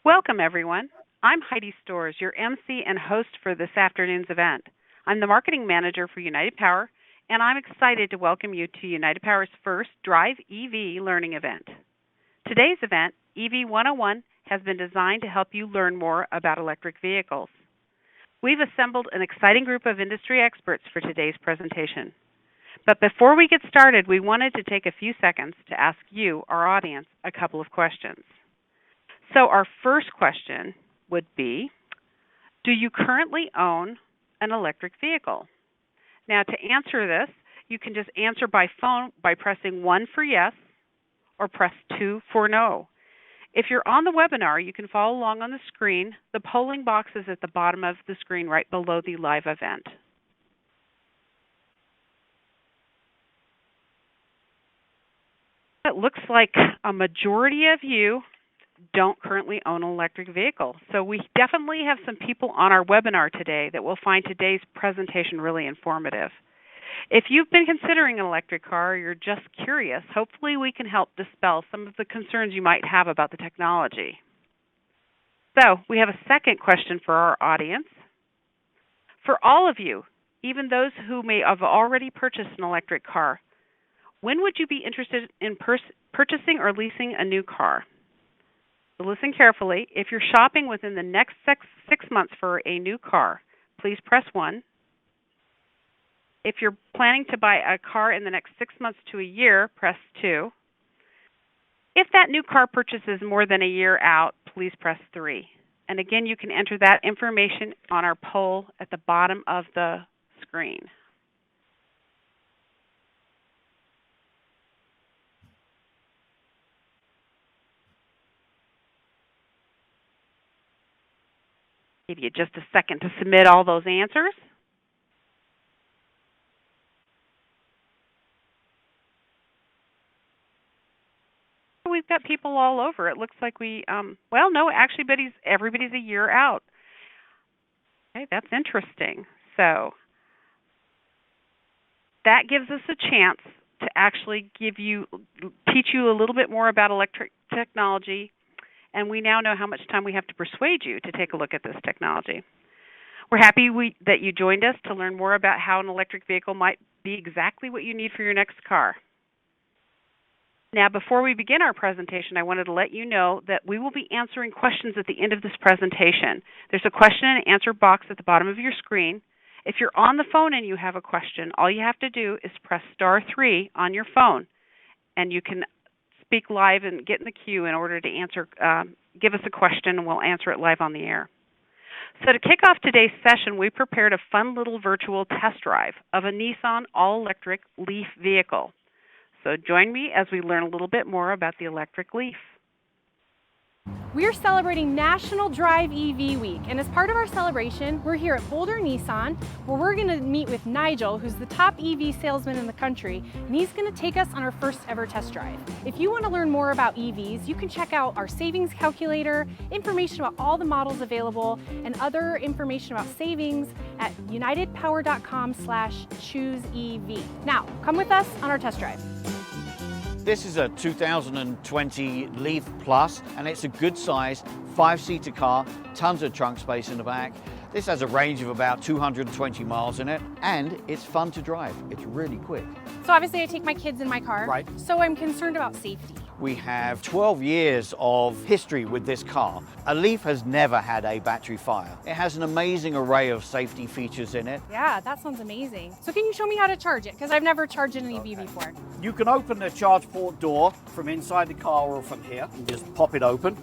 Welcome, everyone. I'm Heidi Storrs, your MC and host for this afternoon's event. I'm the marketing manager for United Power, and I'm excited to welcome you to United Power's first Drive EV learning event. Today's event, EV 101, has been designed to help you learn more about electric vehicles. We've assembled an exciting group of industry experts for today's presentation. But before we get started, we wanted to take a few seconds to ask you, our audience, a couple of questions. So our first question would be, do you currently own an electric vehicle? Now, to answer this, you can just answer by phone by pressing 1 for yes or press 2 for no. If you're on the webinar, you can follow along on the screen. The polling box is at the bottom of the screen right below the live event. It looks like a majority of you don't currently own an electric vehicle. So we definitely have some people on our webinar today that will find today's presentation really informative. If you've been considering an electric car or you're just curious, hopefully we can help dispel some of the concerns you might have about the technology. So we have a second question for our audience. For all of you, even those who may have already purchased an electric car, when would you be interested in purchasing or leasing a new car? So listen carefully. If you're shopping within the next 6 months for a new car, please press 1. If you're planning to buy a car in the next 6 months to a year, press 2. If that new car purchase is more than a year out, please press 3. And again, you can enter that information on our poll at the bottom of the screen. Give you just a second to submit all those answers. We've got people all over. It looks like well, no, actually, everybody's a year out. Okay, that's interesting. So that gives us a chance to actually teach you a little bit more about electric technology, and we now know how much time we have to persuade you to take a look at this technology. We're happy that you joined us to learn more about how an electric vehicle might be exactly what you need for your next car. Now, before we begin our presentation, I wanted to let you know that we will be answering questions at the end of this presentation. There's a question and answer box at the bottom of your screen. If you're on the phone and you have a question, all you have to do is press *3 on your phone, and you can speak live and get in the queue in order to give us a question, and we'll answer it live on the air. So to kick off today's session, we prepared a fun little virtual test drive of a Nissan all-electric Leaf vehicle. So join me as we learn a little bit more about the electric Leaf. We are celebrating National Drive EV Week, and as part of our celebration, we're here at Boulder Nissan, where we're going to meet with Nigel, who's the top EV salesman in the country, and he's going to take us on our first ever test drive. If you want to learn more about EVs, you can check out our savings calculator, information about all the models available, and other information about savings at unitedpower.com/chooseev. Now, come with us on our test drive. This is a 2020 Leaf Plus, and it's a good size 5-seater car, tons of trunk space in the back. This has a range of about 220 miles in it, and it's fun to drive. It's really quick. So obviously I take my kids in my car, right? So I'm concerned about safety. We have 12 years of history with this car. A Leaf has never had a battery fire. It has an amazing array of safety features in it. Yeah, that sounds amazing. So can you show me how to charge it? Because I've never charged an EV before. You can open the charge port door from inside the car or from here and just pop it open.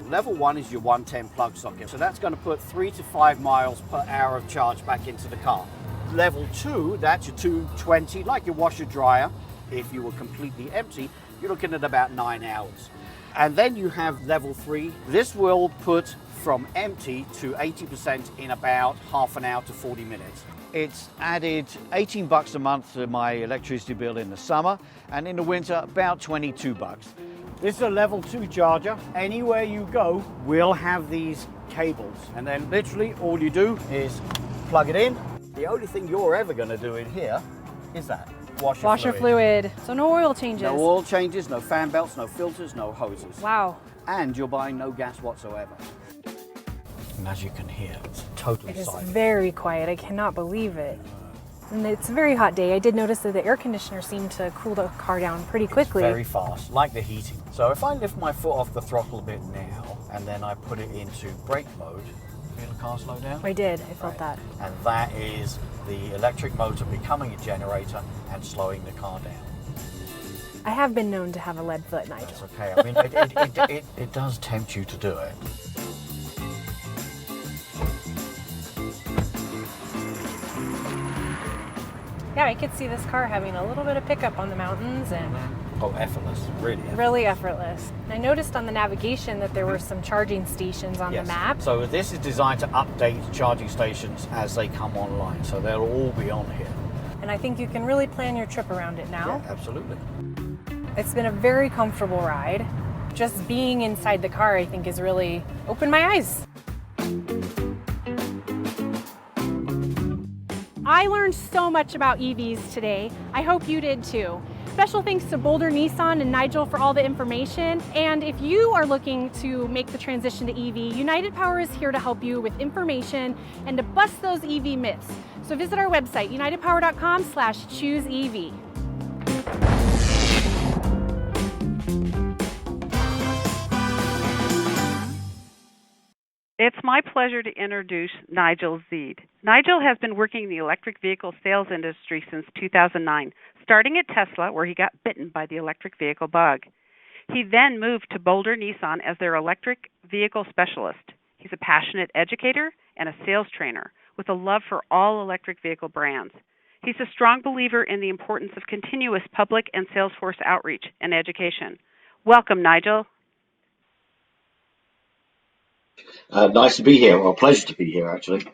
Level 1 is your 110 plug socket. So that's going to put 3 to 5 miles per hour of charge back into the car. Level 2, that's your 220, like your washer dryer. If you were completely empty, you're looking at about 9 hours. And then you have level 3. This will put from empty to 80% in about half an hour to 40 minutes. It's added $18 a month to my electricity bill in the summer, and in the winter about $22. This is a level 2 charger. Anywhere you go, we'll have these cables. And then literally all you do is plug it in. The only thing you're ever going to do in here is that. Washer fluid. So no oil changes. No oil changes, no fan belts, no filters, no hoses. Wow. and you're buying no gas whatsoever. And as you can hear, it's totally It is silent. very quiet. I cannot believe it. And it's a very hot day. I did notice that the air conditioner seemed to cool the car down pretty quickly. Very fast, like the heating. So if I lift my foot off the throttle a bit now, and then I put it into brake mode, feel the car slow down? I did. I felt that. And that is the electric motor becoming a generator and slowing the car down. I have been known to have a lead foot, Nigel. That's okay. I mean, it does tempt you to do it. Yeah, I could see this car having a little bit of pickup on the mountains and Oh, effortless, really effortless. really effortless. And I noticed on the navigation that there were some charging stations on the map. So this is designed to update charging stations as they come online. So they'll all be on here. And I think you can really plan your trip around it now. Yeah, absolutely. It's been a very comfortable ride. Just being inside the car, I think, has really opened my eyes. I learned so much about EVs today. I hope you did too. Special thanks to Boulder Nissan and Nigel for all the information. And if you are looking to make the transition to EV, United Power is here to help you with information and to bust those EV myths. So visit our website, unitedpower.com/chooseev. It's my pleasure to introduce Nigel Zeed. Nigel has been working in the electric vehicle sales industry since 2009, starting at Tesla, where he got bitten by the electric vehicle bug. He then moved to Boulder Nissan as their electric vehicle specialist. He's a passionate educator and a sales trainer with a love for all electric vehicle brands. He's a strong believer in the importance of continuous public and sales force outreach and education. Welcome, Nigel. Nice to be here, or a pleasure to be here, actually.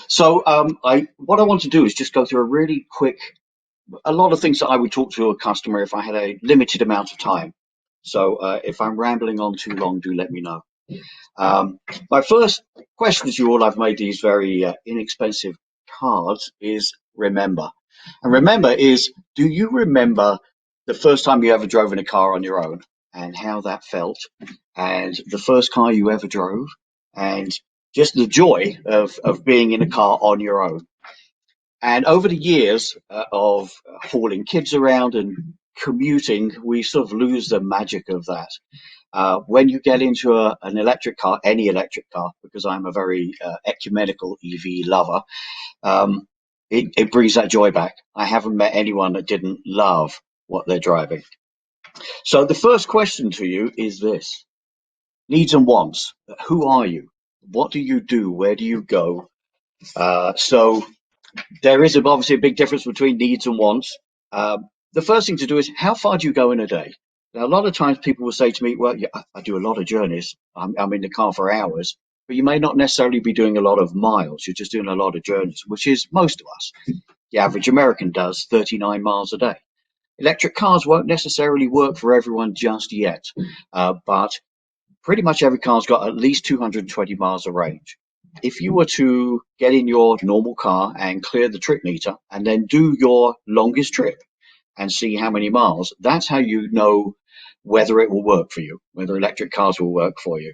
So what I want to do is just go through a really quick, a lot of things that I would talk to a customer if I had a limited amount of time. So if I'm rambling on too long, do let me know. My first question to you all, I've made these very inexpensive cards, is remember. And remember is, do you remember the first time you ever drove in a car on your own and how that felt? And the first car you ever drove? And just the joy of being in a car on your own. And over the years of hauling kids around and commuting, we sort of lose the magic of that. When you get into an electric car, any electric car, because I'm a very ecumenical EV lover, it brings that joy back. I haven't met anyone that didn't love what they're driving. So the first question to you is this. Needs and wants. Who are you? What do you do? Where do you go? So there is obviously a big difference between needs and wants. The first thing to do is, how far do you go in a day? Now, a lot of times people will say to me, well, yeah, I do a lot of journeys. I'm in the car for hours, but you may not necessarily be doing a lot of miles. You're just doing a lot of journeys, which is most of us. The average American does 39 miles a day. Electric cars won't necessarily work for everyone just yet, but pretty much every car's got at least 220 miles of range. If you were to get in your normal car and clear the trip meter and then do your longest trip and see how many miles, that's how you know whether it will work for you, whether electric cars will work for you.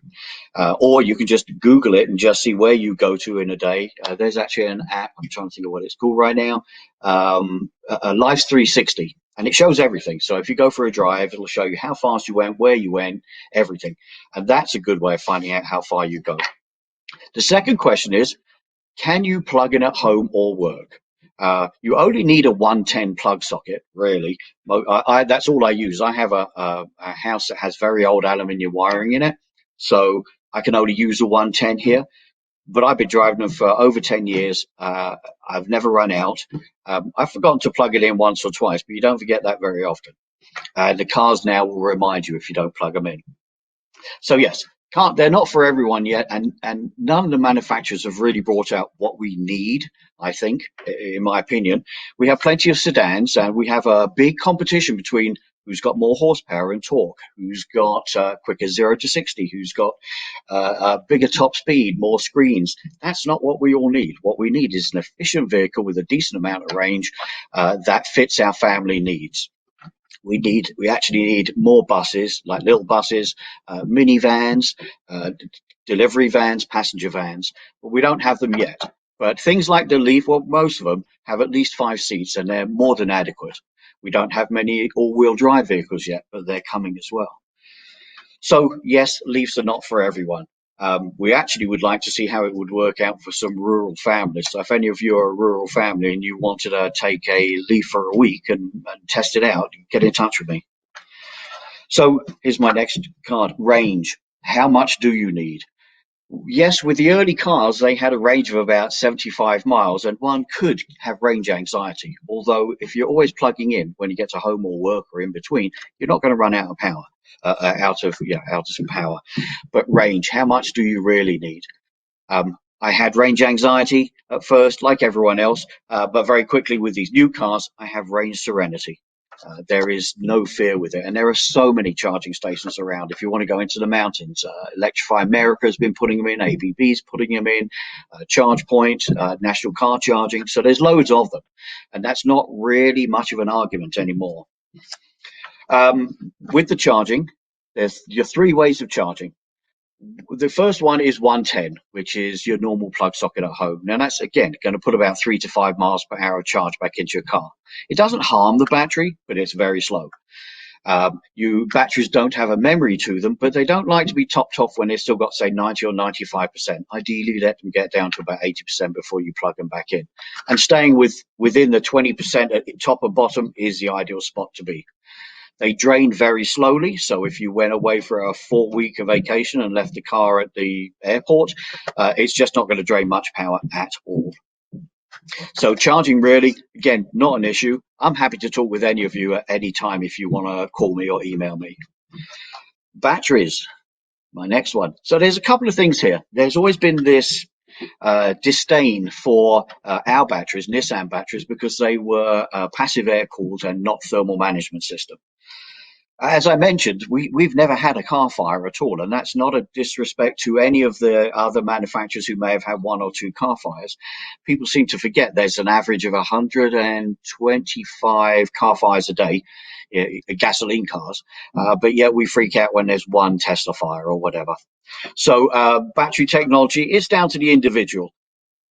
Or you can just Google it and just see where you go to in a day. There's actually an app, I'm trying to think of what it's called right now, Life's 360. And it shows everything. So if you go for a drive, it'll show you how fast you went, where you went, everything. And that's a good way of finding out how far you go. The second question is, can you plug in at home or work? You only need a 110 plug socket, really. That's all I use. I have a house that has very old aluminium wiring in it. So I can only use a 110 here. But I've been driving them for over 10 years. I've never run out. I've forgotten to plug it in once or twice, but you don't forget that very often. The cars now will remind you if you don't plug them in. So yes, they're not for everyone yet, and none of the manufacturers have really brought out what we need, I think, in my opinion. We have plenty of sedans, and we have a big competition between who's got more horsepower and torque, who's got quicker 0 to 60, who's got a bigger top speed, more screens. That's not what we all need. What we need is an efficient vehicle with a decent amount of range that fits our family needs. We actually need more buses, like little buses, minivans, delivery vans, passenger vans, but we don't have them yet. But things like the Leaf, well, most of them have at least 5 seats, and they're more than adequate. We don't have many all-wheel drive vehicles yet, but they're coming as well. So yes, Leafs are not for everyone. We actually would like to see how it would work out for some rural families. So if any of you are a rural family and you wanted to take a Leaf for a week and test it out, get in touch with me. So here's my next card, range. How much do you need? Yes, with the early cars, they had a range of about 75 miles, and one could have range anxiety. Although if you're always plugging in when you get to home or work or in between, you're not going to run out of power, out of some power. But range, how much do you really need? I had range anxiety at first, like everyone else, but very quickly with these new cars, I have range serenity. There is no fear with it, and there are so many charging stations around. If you want to go into the mountains, Electrify America has been putting them in, ABB's putting them in, ChargePoint, National Car Charging. So there's loads of them, and that's not really much of an argument anymore. With the charging, there's your 3 ways of charging. The first one is 110, which is your normal plug socket at home. Now that's, again, going to put about 3 to 5 miles per hour charge back into your car. It doesn't harm the battery, but it's very slow. Batteries don't have a memory to them, but they don't like to be topped off when they've still got, say, 90 or 95%. Ideally, let them get down to about 80% before you plug them back in. And staying within the 20% at the top and bottom is the ideal spot to be. They drain very slowly, so if you went away for a 4-week vacation and left the car at the airport, it's just not going to drain much power at all. So charging really, again, not an issue. I'm happy to talk with any of you at any time if you want to call me or email me. Batteries, my next one. So there's a couple of things here. There's always been this disdain for our batteries, Nissan batteries, because they were passive air cooled and not thermal management system. As I mentioned, we've never had a car fire at all, and that's not a disrespect to any of the other manufacturers who may have had 1 or 2 car fires. People seem to forget there's an average of 125 car fires a day, gasoline cars, but yet we freak out when there's 1 Tesla fire or whatever. So battery technology is down to the individual,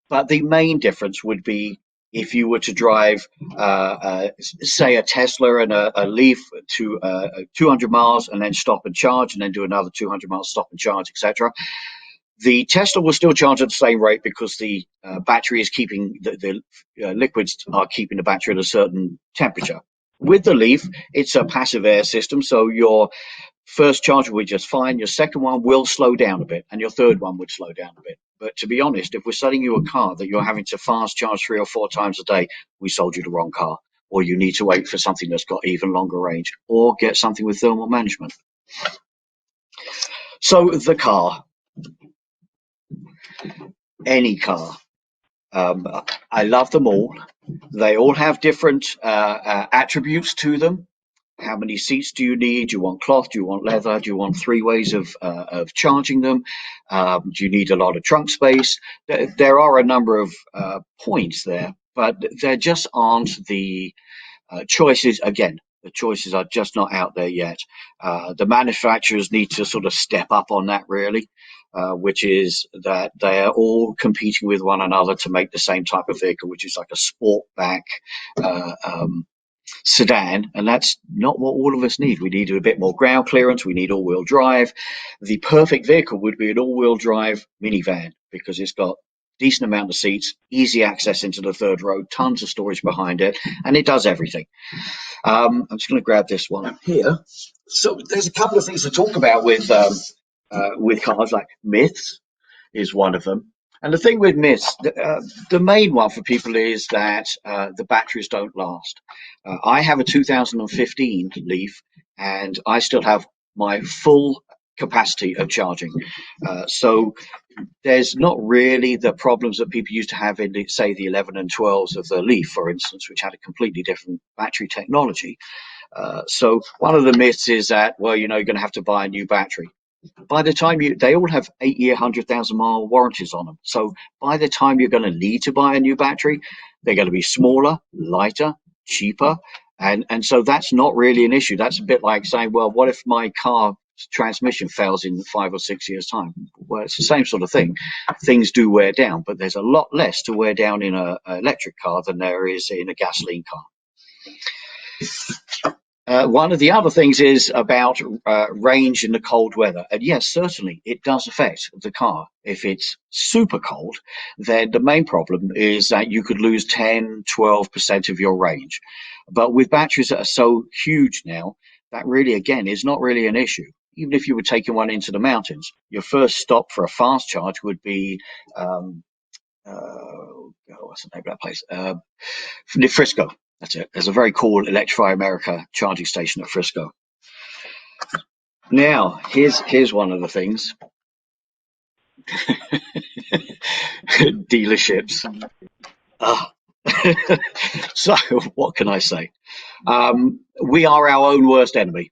but the main difference would be if you were to drive, say, a Tesla and a Leaf to 200 miles and then stop and charge and then do another 200 miles, stop and charge, etc. The Tesla will still charge at the same rate because the battery is keeping, the liquids are keeping the battery at a certain temperature. With the Leaf, it's a passive air system, so your first charge will be just fine. Your second one will slow down a bit, and your third one would slow down a bit. But to be honest, if we're selling you a car that you're having to fast charge 3 or 4 times a day, we sold you the wrong car. Or you need to wait for something that's got even longer range, or get something with thermal management. So the car, any car. I love them all. They all have different attributes to them. How many seats do you need? Do you want cloth? Do you want leather? Do you want 3 ways of charging them? Do you need a lot of trunk space? There are a number of points there, but there just aren't the choices. Again, the choices are just not out there yet. The manufacturers need to sort of step up on that, really, which is that they are all competing with one another to make the same type of vehicle, which is like a sportback sedan, and that's not what all of us need. We need a bit more ground clearance. We need all-wheel drive. The perfect vehicle would be an all-wheel drive minivan because it's got decent amount of seats, easy access into the third row, tons of storage behind it, and it does everything. I'm just going to grab this one up here. So there's a couple of things to talk about with cars, like myths is one of them. And the thing with myths, the main one for people is that the batteries don't last. I have a 2015 Leaf, and I still have my full capacity of charging. So there's not really the problems that people used to have in, say, the 11 and 12s of the Leaf, for instance, which had a completely different battery technology. So one of the myths is that, well, you're going to have to buy a new battery. By the time they all have 8-year, 100,000-mile warranties on them. So by the time you're going to need to buy a new battery, they're going to be smaller, lighter, cheaper. And so that's not really an issue. That's a bit like saying, well, what if my car transmission fails in 5 or 6 years' time? Well, it's the same sort of thing. Things do wear down, but there's a lot less to wear down in an electric car than there is in a gasoline car. One of the other things is about range in the cold weather. And yes, certainly it does affect the car. If it's super cold, then the main problem is that you could lose 10, 12% of your range. But with batteries that are so huge now, that really, again, is not really an issue. Even if you were taking one into the mountains, your first stop for a fast charge would be, what's the name of that place? Frisco. That's it. There's a very cool Electrify America charging station at Frisco. Now, here's one of the things. Dealerships. So, what can I say? We are our own worst enemy.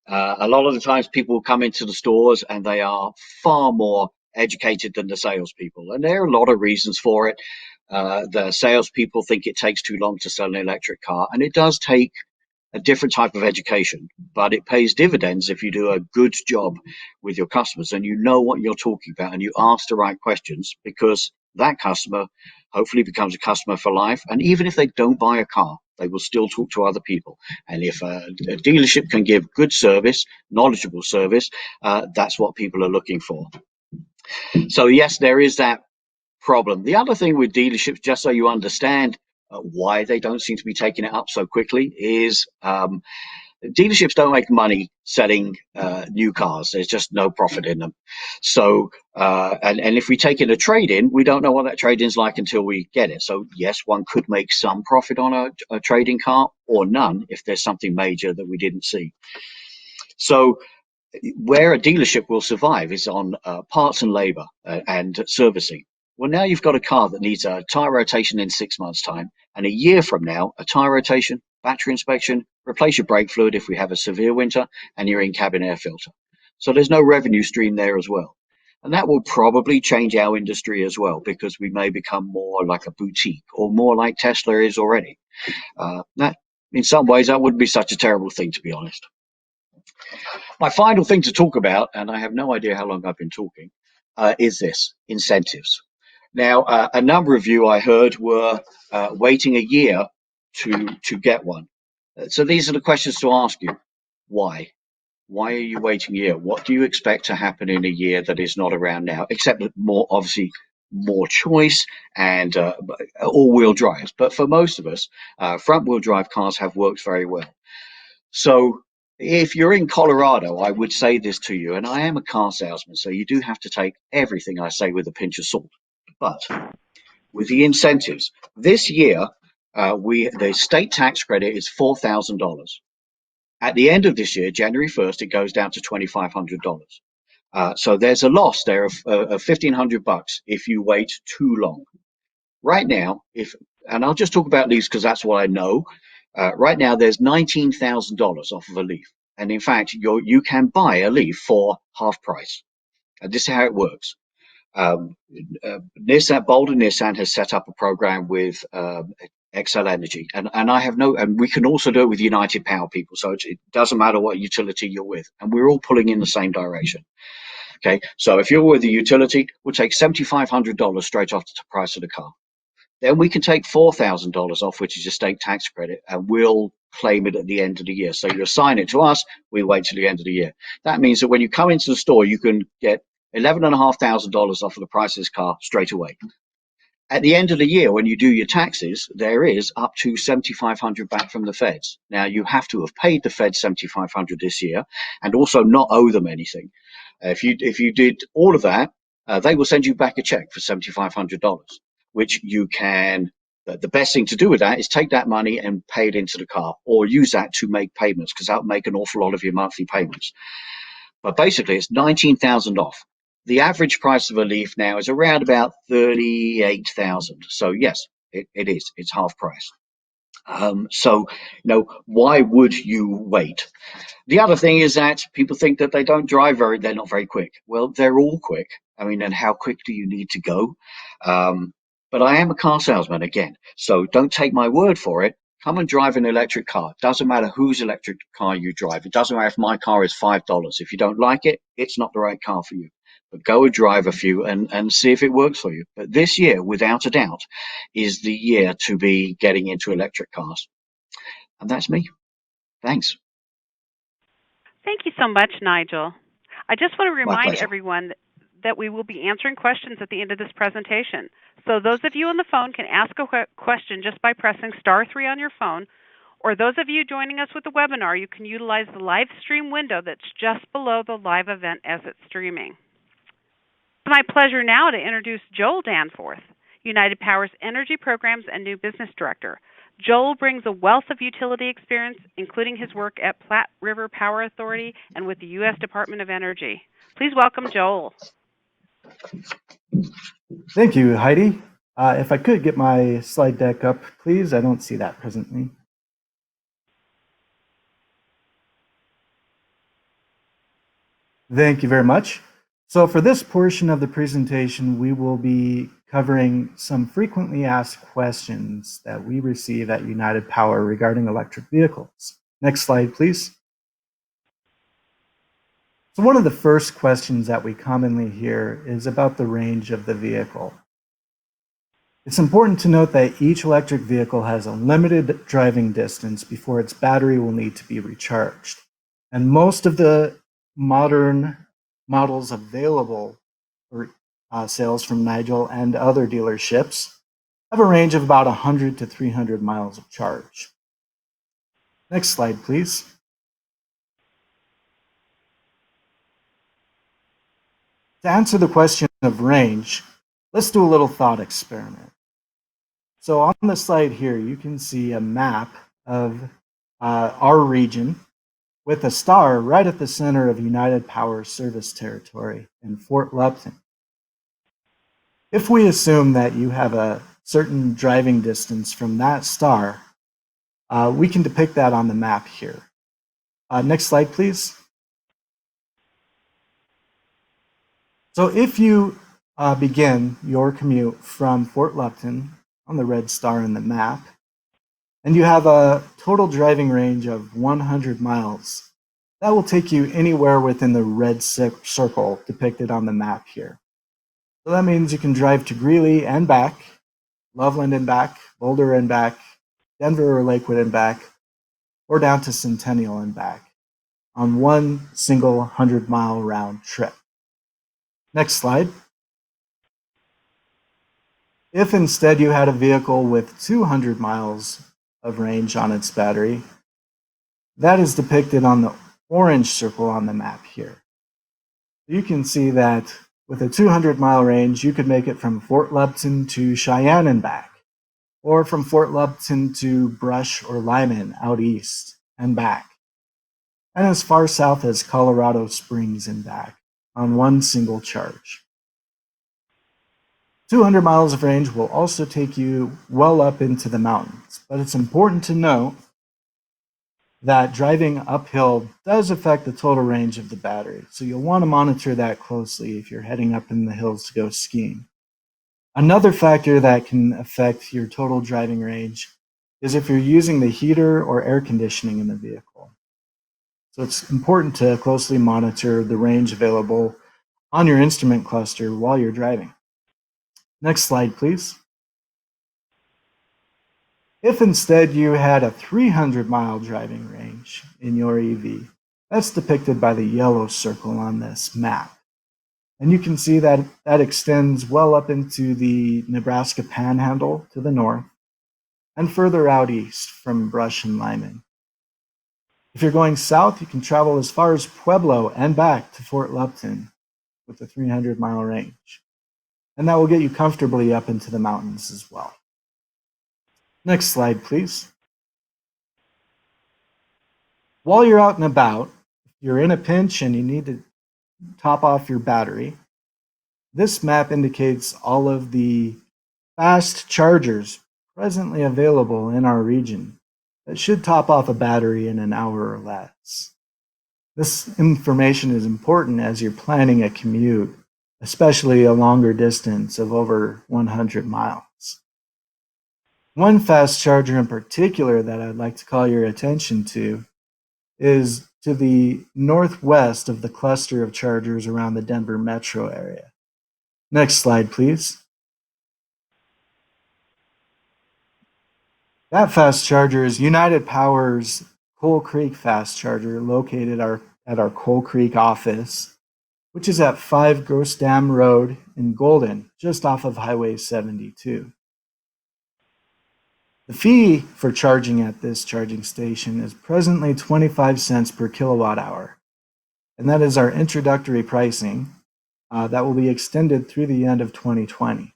A lot of the times people will come into the stores and they are far more educated than the salespeople. And there are a lot of reasons for it. The salespeople think it takes too long to sell an electric car, and it does take a different type of education, but it pays dividends if you do a good job with your customers and you know what you're talking about and you ask the right questions, because that customer hopefully becomes a customer for life. And even if they don't buy a car, they will still talk to other people. And if a dealership can give good service, knowledgeable service, that's what people are looking for. So yes, there is that problem. The other thing with dealerships, just so you understand why they don't seem to be taking it up so quickly, is dealerships don't make money selling new cars. There's just no profit in them. So, and if we take in a trade-in, we don't know what that trade-in is like until we get it. So yes, one could make some profit on a trade-in car, or none if there's something major that we didn't see. So where a dealership will survive is on parts and labor and servicing. Well, now you've got a car that needs a tire rotation in 6 months' time, and a year from now, a tire rotation, battery inspection, replace your brake fluid if we have a severe winter, and your in-cabin air filter. So there's no revenue stream there as well. And that will probably change our industry as well, because we may become more like a boutique or more like Tesla is already. That, in some ways, that wouldn't be such a terrible thing, to be honest. My final thing to talk about, and I have no idea how long I've been talking, is this: incentives. Now, a number of you I heard were waiting a year to get one. So these are the questions to ask you. Why? Why are you waiting a year? What do you expect to happen in a year that is not around now? Except more, obviously, more choice and all-wheel drives. But for most of us, front-wheel drive cars have worked very well. So if you're in Colorado, I would say this to you, and I am a car salesman, so you do have to take everything I say with a pinch of salt. But with the incentives, this year, the state tax credit is $4,000. At the end of this year, January 1st, it goes down to $2,500. So there's a loss there of $1,500 if you wait too long. Right now, and I'll just talk about Leafs because that's what I know. Right now, there's $19,000 off of a Leaf. And in fact, you can buy a Leaf for half price. And this is how it works. Boulder Nissan has set up a program with XL Energy, and we can also do it with United Power people. So it doesn't matter what utility you're with, and we're all pulling in the same direction. Okay, so if you're with the utility, we'll take $7,500 straight off the price of the car. Then we can take $4,000 off, which is your state tax credit, and we'll claim it at the end of the year. So you assign it to us, we wait till the end of the year. That means that when you come into the store, you can get $11,500 off of the price of this car straight away. At the end of the year, when you do your taxes, there is up to $7,500 back from the feds. Now, you have to have paid the feds $7,500 this year and also not owe them anything. If you did all of that, they will send you back a check for $7,500, which you can. The best thing to do with that is take that money and pay it into the car, or use that to make payments, because that will make an awful lot of your monthly payments. But basically, it's $19,000 off. The average price of a Leaf now is around about $38,000. So yes, it is. It's half price. So, why would you wait? The other thing is that people think that they don't drive they're not very quick. Well, they're all quick. I mean, and how quick do you need to go? But I am a car salesman again, so don't take my word for it. Come and drive an electric car. Doesn't matter whose electric car you drive. It doesn't matter if my car is $5. If you don't like it, it's not the right car for you. But go and drive a few and see if it works for you. But this year, without a doubt, is the year to be getting into electric cars. And that's me. Thanks. Thank you so much, Nigel. I just want to My remind pleasure. everyone that we will be answering questions at the end of this presentation. So those of you on the phone can ask a question just by pressing *3 on your phone, or those of you joining us with the webinar, you can utilize the live stream window that's just below the live event as it's streaming. It's my pleasure now to introduce Joel Danforth, United Power's Energy Programs and New Business Director. Joel brings a wealth of utility experience, including his work at Platte River Power Authority and with the U.S. Department of Energy. Please welcome Joel. Thank you, Heidi. If I could get my slide deck up, please. I don't see that presently. Thank you very much. So for this portion of the presentation, we will be covering some frequently asked questions that we receive at United Power regarding electric vehicles. Next slide, please. So one of the first questions that we commonly hear is about the range of the vehicle. It's important to note that each electric vehicle has a limited driving distance before its battery will need to be recharged. And most of the modern models available for sales from Nigel and other dealerships have a range of about 100 to 300 miles of charge. Next slide, please. To answer the question of range, let's do a little thought experiment. So on the slide here, you can see a map of our region with a star right at the center of United Power service territory in Fort Lupton. If we assume that you have a certain driving distance from that star, we can depict that on the map here. Next slide, please. So if you begin your commute from Fort Lupton on the red star in the map, and you have a total driving range of 100 miles, that will take you anywhere within the red circle depicted on the map here. So that means you can drive to Greeley and back, Loveland and back, Boulder and back, Denver or Lakewood and back, or down to Centennial and back on one single 100-mile round trip. Next slide. If instead you had a vehicle with 200 miles of range on its battery, that is depicted on the orange circle on the map here. You can see that with a 200-mile range, you could make it from Fort Lupton to Cheyenne and back, or from Fort Lupton to Brush or Lyman out east and back, and as far south as Colorado Springs and back on one single charge. 200 miles of range will also take you well up into the mountains, but it's important to note that driving uphill does affect the total range of the battery, so you'll want to monitor that closely if you're heading up in the hills to go skiing. Another factor that can affect your total driving range is if you're using the heater or air conditioning in the vehicle. So it's important to closely monitor the range available on your instrument cluster while you're driving. Next slide, please. If instead you had a 300-mile driving range in your EV, that's depicted by the yellow circle on this map. And you can see that that extends well up into the Nebraska Panhandle to the north and further out east from Brush and Lyman. If you're going south, you can travel as far as Pueblo and back to Fort Lupton with a 300-mile range. And that will get you comfortably up into the mountains as well. Next slide, please. While you're out and about, if you're in a pinch and you need to top off your battery, this map indicates all of the fast chargers presently available in our region that should top off a battery in an hour or less. This information is important as you're planning a commute, especially a longer distance of over 100 miles. One fast charger in particular that I'd like to call your attention to is to the northwest of the cluster of chargers around the Denver metro area. Next slide, please. That fast charger is United Power's Coal Creek fast charger located at our Coal Creek office, which is at 5 Gross Dam Road in Golden, just off of Highway 72. The fee for charging at this charging station is presently 25 cents per kilowatt hour, and that is our introductory pricing that will be extended through the end of 2020.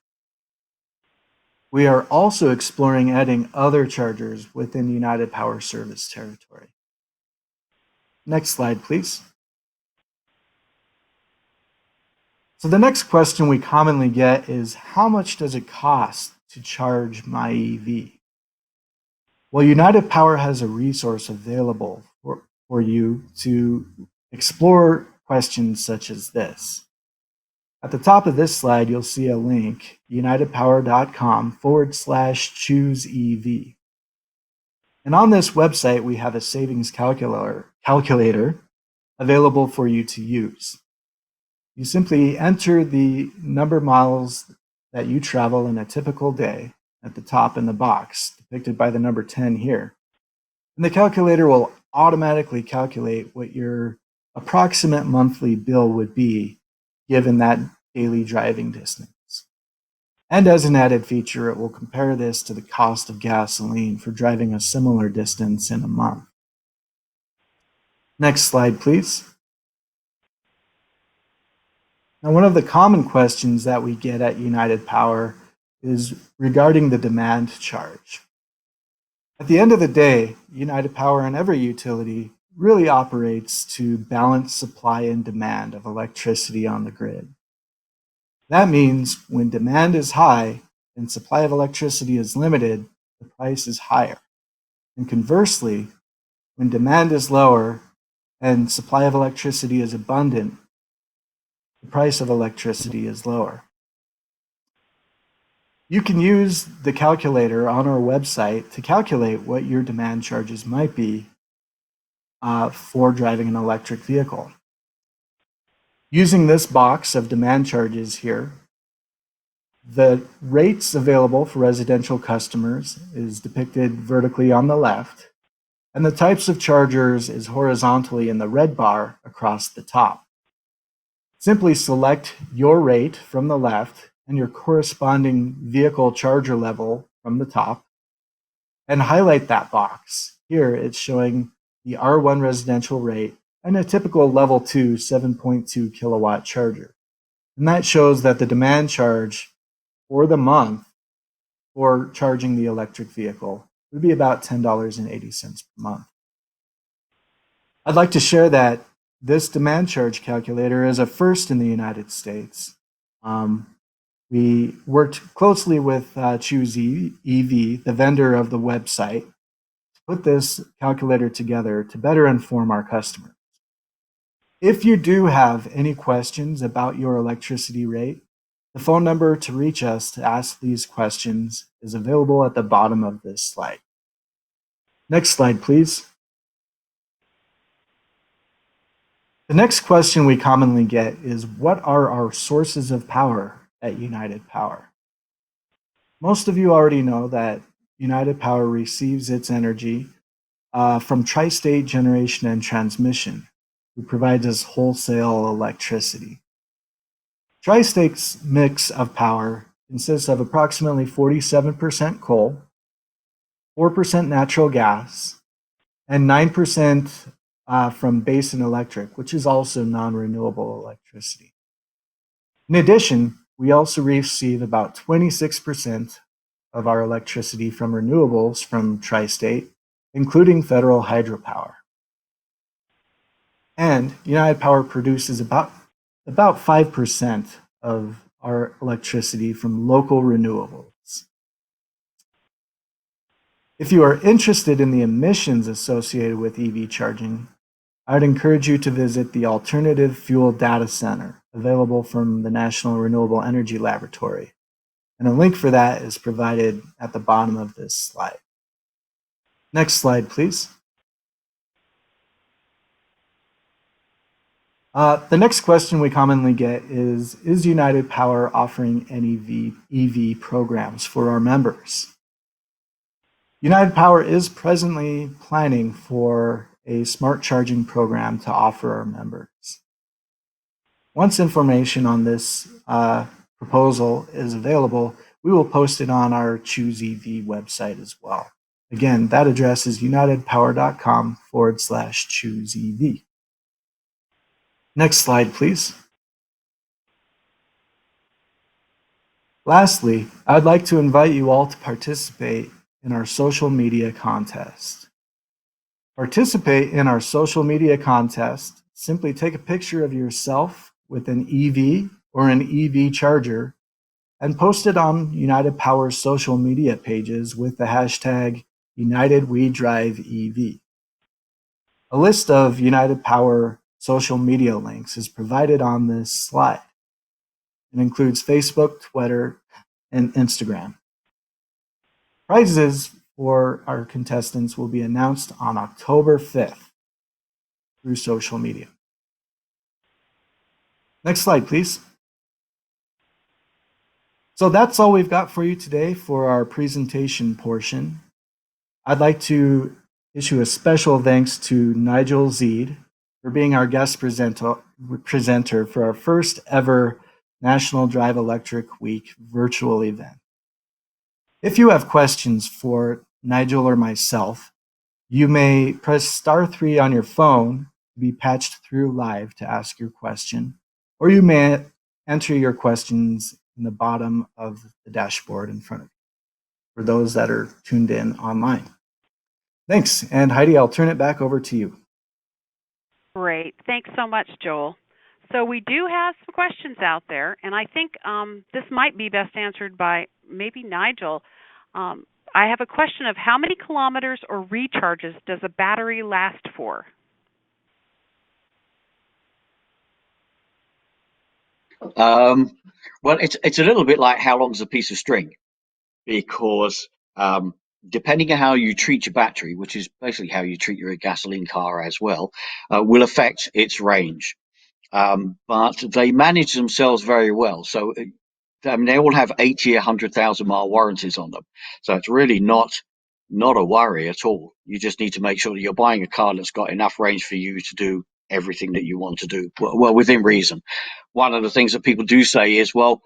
We are also exploring adding other chargers within United Power service territory. Next slide, please. So the next question we commonly get is, how much does it cost to charge my EV? Well, United Power has a resource available for you to explore questions such as this. At the top of this slide, you'll see a link, unitedpower.com/choose-EV. And on this website, we have a savings calculator available for you to use. You simply enter the number of miles that you travel in a typical day at the top in the box, depicted by the number 10 here. And the calculator will automatically calculate what your approximate monthly bill would be given that daily driving distance. And as an added feature, it will compare this to the cost of gasoline for driving a similar distance in a month. Next slide, please. Now, one of the common questions that we get at United Power is regarding the demand charge. At the end of the day, United Power and every utility really operates to balance supply and demand of electricity on the grid. That means when demand is high and supply of electricity is limited, the price is higher. And conversely, when demand is lower and supply of electricity is abundant, the price of electricity is lower. You can use the calculator on our website to calculate what your demand charges might be for driving an electric vehicle. Using this box of demand charges here, the rates available for residential customers is depicted vertically on the left, and the types of chargers is horizontally in the red bar across the top. Simply select your rate from the left and your corresponding vehicle charger level from the top, and highlight that box. Here it's showing the R1 residential rate and a typical level 2 7.2 kilowatt charger. And that shows that the demand charge for the month for charging the electric vehicle would be about $10.80 per month. I'd like to share that this demand charge calculator is a first in the United States. We worked closely with choose-EV, the vendor of the website, to put this calculator together to better inform our customers. If you do have any questions about your electricity rate, the phone number to reach us to ask these questions is available at the bottom of this slide. Next slide, please. The next question we commonly get is, what are our sources of power at United Power? Most of you already know that United Power receives its energy from Tri-State Generation and Transmission, who provides us wholesale electricity. Tri-State's mix of power consists of approximately 47% coal, 4% natural gas, and 9% from Basin Electric, which is also non-renewable electricity. In addition, we also receive about 26% of our electricity from renewables from Tri-State, including federal hydropower. And United Power produces about 5% of our electricity from local renewables. If you are interested in the emissions associated with EV charging, I would encourage you to visit the Alternative Fuel Data Center, available from the National Renewable Energy Laboratory. And a link for that is provided at the bottom of this slide. Next slide, please. The next question we commonly get is United Power offering any EV programs for our members? United Power is presently planning for a smart charging program to offer our members. Once information on this proposal is available, we will post it on our Choose EV website as well. Again, that address is unitedpower.com/choose EV. Next slide, please. Lastly, I'd like to invite you all to participate in our social media contest. Participate in our social media contest. Simply take a picture of yourself with an EV or an EV charger and post it on United Power's social media pages with the hashtag UnitedWeDriveEV. A list of United Power social media links is provided on this slide. It includes Facebook, Twitter, and Instagram. Prizes for our contestants will be announced on October 5th through social media. Next slide, please. So that's all we've got for you today for our presentation portion. I'd like to issue a special thanks to Nigel Zeed for being our guest presenter for our first ever National Drive Electric Week virtual event. If you have questions for Nigel or myself, you may press *3 on your phone to be patched through live to ask your question, or you may enter your questions in the bottom of the dashboard in front of you for those that are tuned in online. Thanks, and Heidi, I'll turn it back over to you. Great. Thanks so much, Joel. So we do have some questions out there, and I think this might be best answered by maybe Nigel. I have a question of how many kilometers or recharges does a battery last for? Well, it's a little bit like how long's a piece of string, because depending on how you treat your battery, which is basically how you treat your gasoline car as well, will affect its range. But they manage themselves very well. So I mean, they all have 80, 100,000 mile warranties on them. So it's really not a worry at all. You just need to make sure that you're buying a car that's got enough range for you to do everything that you want to do, well, within reason. One of the things that people do say is, well,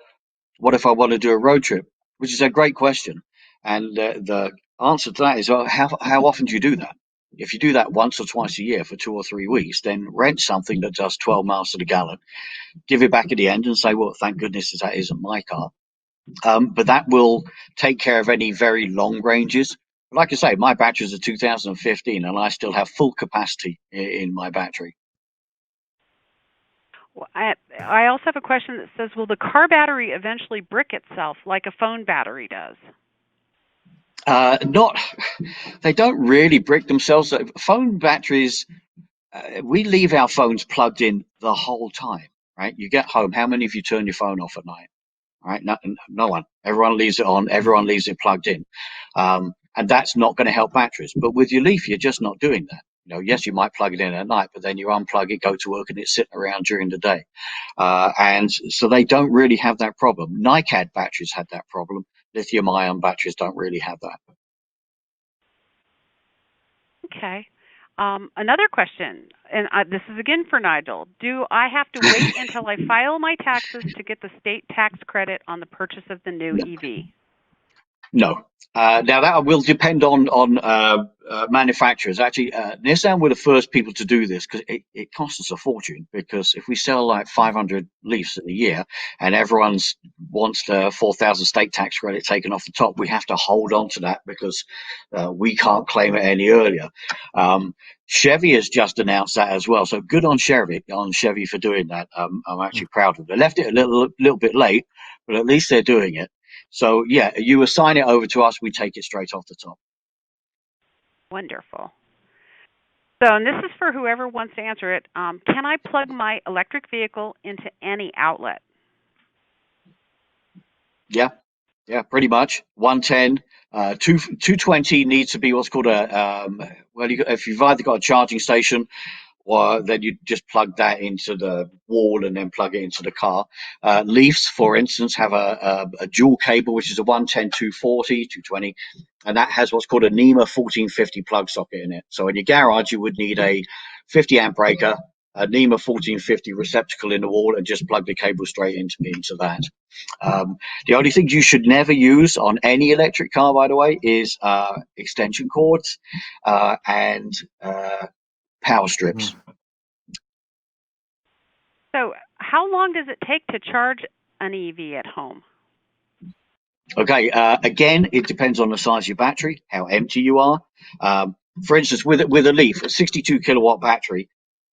what if I want to do a road trip? Which is a great question. And the answer to that is, well, how often do you do that? If you do that once or twice a year for 2 or 3 weeks, then rent something that does 12 miles to the gallon, give it back at the end and say, well, thank goodness that isn't my car. But that will take care of any very long ranges. Like I say, my battery is a 2015 and I still have full capacity in my battery. Well, I also have a question that says, will the car battery eventually brick itself like a phone battery does? They don't really brick themselves. Phone batteries, we leave our phones plugged in the whole time, right? You get home, how many of you turn your phone off at night? Right? No one. Everyone leaves it on. Everyone leaves it plugged in, and that's not going to help batteries. But with your Leaf, you're just not doing that. You know, yes, you might plug it in at night, but then you unplug it, go to work, and it's sitting around during the day. And so they don't really have that problem. NiCad batteries had that problem. Lithium-ion batteries don't really have that. Okay. Another question, and this is again for Nigel. Do I have to wait until I file my taxes to get the state tax credit on the purchase of the new EV? No. Now that will depend on manufacturers. Actually, Nissan were the first people to do this because it costs us a fortune. Because if we sell like 500 Leafs in a year and everyone wants the 4,000 state tax credit taken off the top, we have to hold on to that because we can't claim it any earlier. Chevy has just announced that as well. So good on Chevy for doing that. I'm actually proud of them. They left it a little bit late, but at least they're doing it. So yeah, you assign it over to us, we take it straight off the top. Wonderful. So, and this is for whoever wants to answer it. Can I plug my electric vehicle into any outlet? Yeah, Yeah, pretty much. 110. 220 needs to be what's called if you've either got a charging station or then you just plug that into the wall and then plug it into the car. Leafs, for instance, have a dual cable, which is a 110, 240, 220, and that has what's called a NEMA 1450 plug socket in it. So in your garage, you would need a 50 amp breaker, a NEMA 1450 receptacle in the wall, and just plug the cable straight into that. The only things you should never use on any electric car, by the way, is extension cords and power strips. So, how long does it take to charge an EV at home? Okay, again, it depends on the size of your battery, how empty you are. For instance, with a Leaf, a 62 kilowatt battery,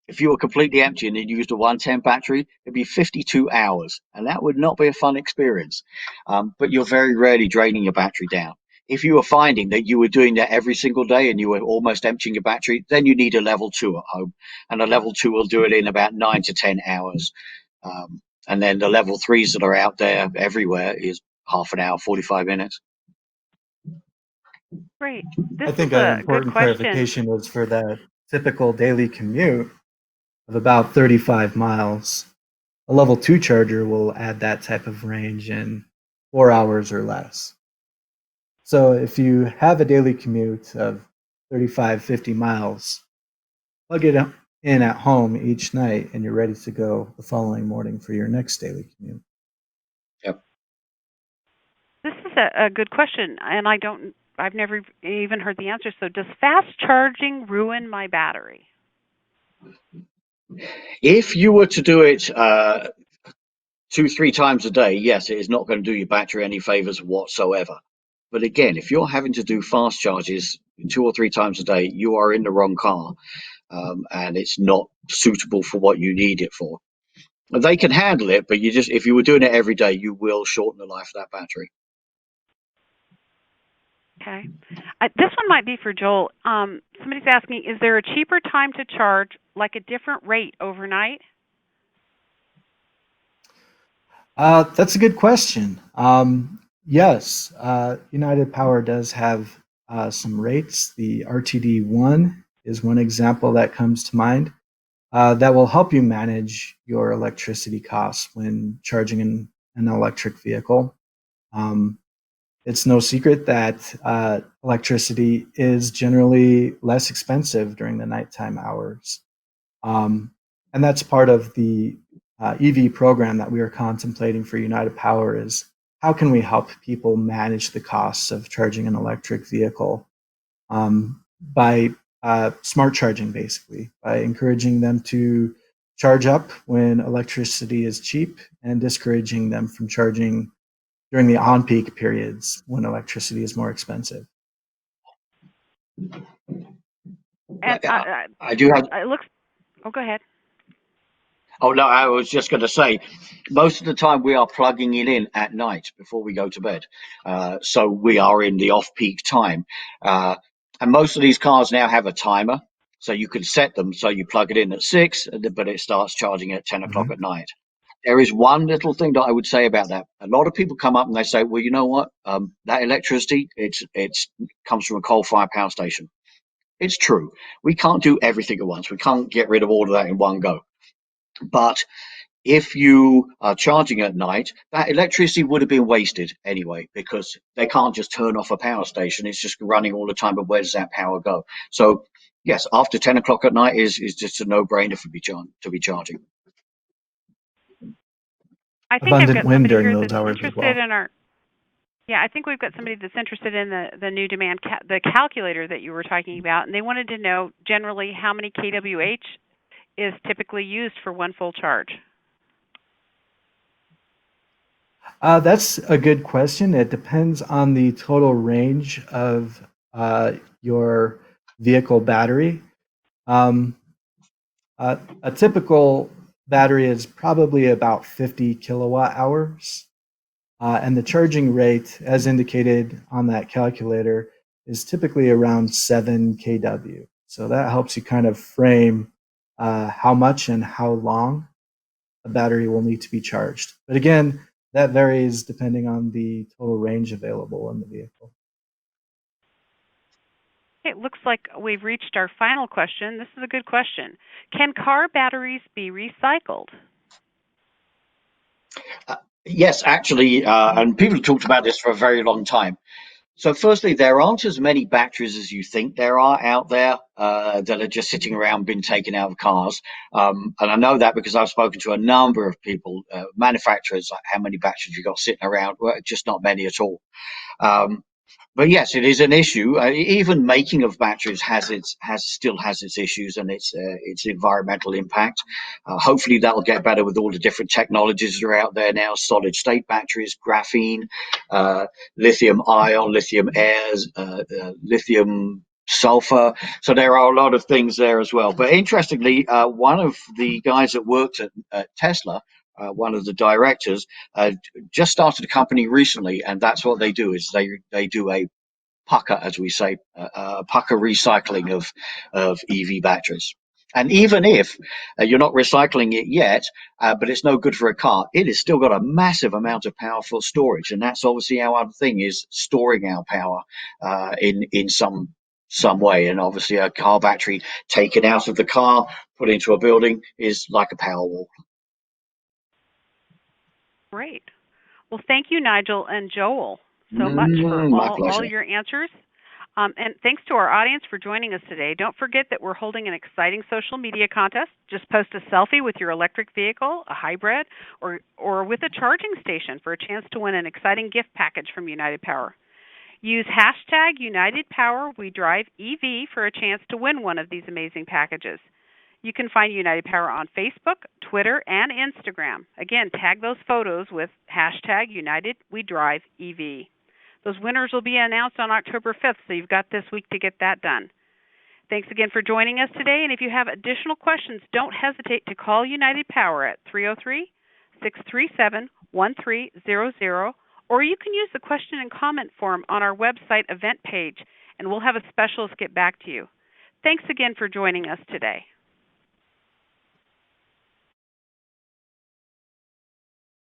if you were completely empty and then used a 110 battery, it'd be 52 hours, and that would not be a fun experience. But you're very rarely draining your battery down. If you were finding that you were doing that every single day and you were almost emptying your battery, then you need a level 2 at home, and a level 2 will do it in about 9 to 10 hours. And then the level 3s that are out there everywhere is half an hour, 45 minutes. Great. I This think is an a good important question. clarification was for the typical daily commute of about 35 miles. A level 2 charger will add that type of range in 4 hours or less. So if you have a daily commute of 35, 50 miles, plug it in at home each night and you're ready to go the following morning for your next daily commute. Yep. This is a good question, and I've never even heard the answer. So, does fast charging ruin my battery? If you were to do it 2, 3 times a day, yes, it is not going to do your battery any favors whatsoever. But again, if you're having to do fast charges 2 or 3 times a day, you are in the wrong car, and it's not suitable for what you need it for. They can handle it, but if you were doing it every day, you will shorten the life of that battery. Okay. This one might be for Joel. Somebody's asking, is there a cheaper time to charge, like a different rate overnight? That's a good question. Yes, United Power does have some rates. The RTD1 is one example that comes to mind that will help you manage your electricity costs when charging an electric vehicle. It's no secret that electricity is generally less expensive during the nighttime hours. And that's part of the EV program that we are contemplating for United Power is how can we help people manage the costs of charging an electric vehicle by smart charging, basically, by encouraging them to charge up when electricity is cheap and discouraging them from charging during the on-peak periods when electricity is more expensive. And I do have. it looks. Oh, go ahead. Oh no, I was just going to say, most of the time we are plugging it in at night before we go to bed, so we are in the off-peak time, and most of these cars now have a timer, so you can set them so you plug it in at 6, but it starts charging at 10 o'clock at night. There is one little thing that I would say about that. A lot of people come up and they say, well, you know what? That electricity, it's comes from a coal-fired power station. It's true. We can't do everything at once. We can't get rid of all of that in one go. But if you are charging at night, that electricity would have been wasted anyway, because they can't just turn off a power station. It's just running all the time. But where does that power go? So yes, after 10 o'clock at night is just a no-brainer to be charging. I think I've Abundant got wind somebody during here those that's hours as interested well. in our. Yeah, I think we've got somebody that's interested in the new demand the calculator that you were talking about, and they wanted to know generally how many kWh is typically used for one full charge. That's a good question. It depends on the total range of your vehicle battery. A typical battery is probably about 50 kilowatt hours. And the charging rate, as indicated on that calculator, is typically around 7 kW. So that helps you kind of frame how much and how long a battery will need to be charged. But again, that varies depending on the total range available in the vehicle. It looks like we've reached our final question. This is a good question. Can car batteries be recycled? Yes, actually, and people have talked about this for a very long time. So firstly, there aren't as many batteries as you think there are out there that are just sitting around, been taken out of cars. And I know that because I've spoken to a number of people, manufacturers, like how many batteries you got sitting around? Well, just not many at all. Um, but yes, it is an issue. Even making of batteries still has its issues and its environmental impact. Hopefully, that'll get better with all the different technologies that are out there now: solid state batteries, graphene, lithium ion, lithium airs, lithium sulfur. So there are a lot of things there as well. But interestingly, one of the guys that worked at Tesla, one of the directors, just started a company recently, and that's what they do is they do a pucker, as we say, pucker recycling of EV batteries. And even if you're not recycling it yet, but it's no good for a car, it has still got a massive amount of power for storage, and that's obviously our other thing is storing our power in some way. And obviously, a car battery taken out of the car, put into a building, is like a power wall. Great. Well, thank you, Nigel and Joel, so much for My all pleasure. your answers. And thanks to our audience for joining us today. Don't forget that we're holding an exciting social media contest. Just post a selfie with your electric vehicle, a hybrid, or with a charging station for a chance to win an exciting gift package from United Power. Use hashtag UnitedPowerWeDriveEV for a chance to win one of these amazing packages. You can find United Power on Facebook, Twitter, and Instagram. Again, tag those photos with hashtag UnitedWeDriveEV. Those winners will be announced on October 5th, so you've got this week to get that done. Thanks again for joining us today, and if you have additional questions, don't hesitate to call United Power at 303-637-1300, or you can use the question and comment form on our website event page, and we'll have a specialist get back to you. Thanks again for joining us today.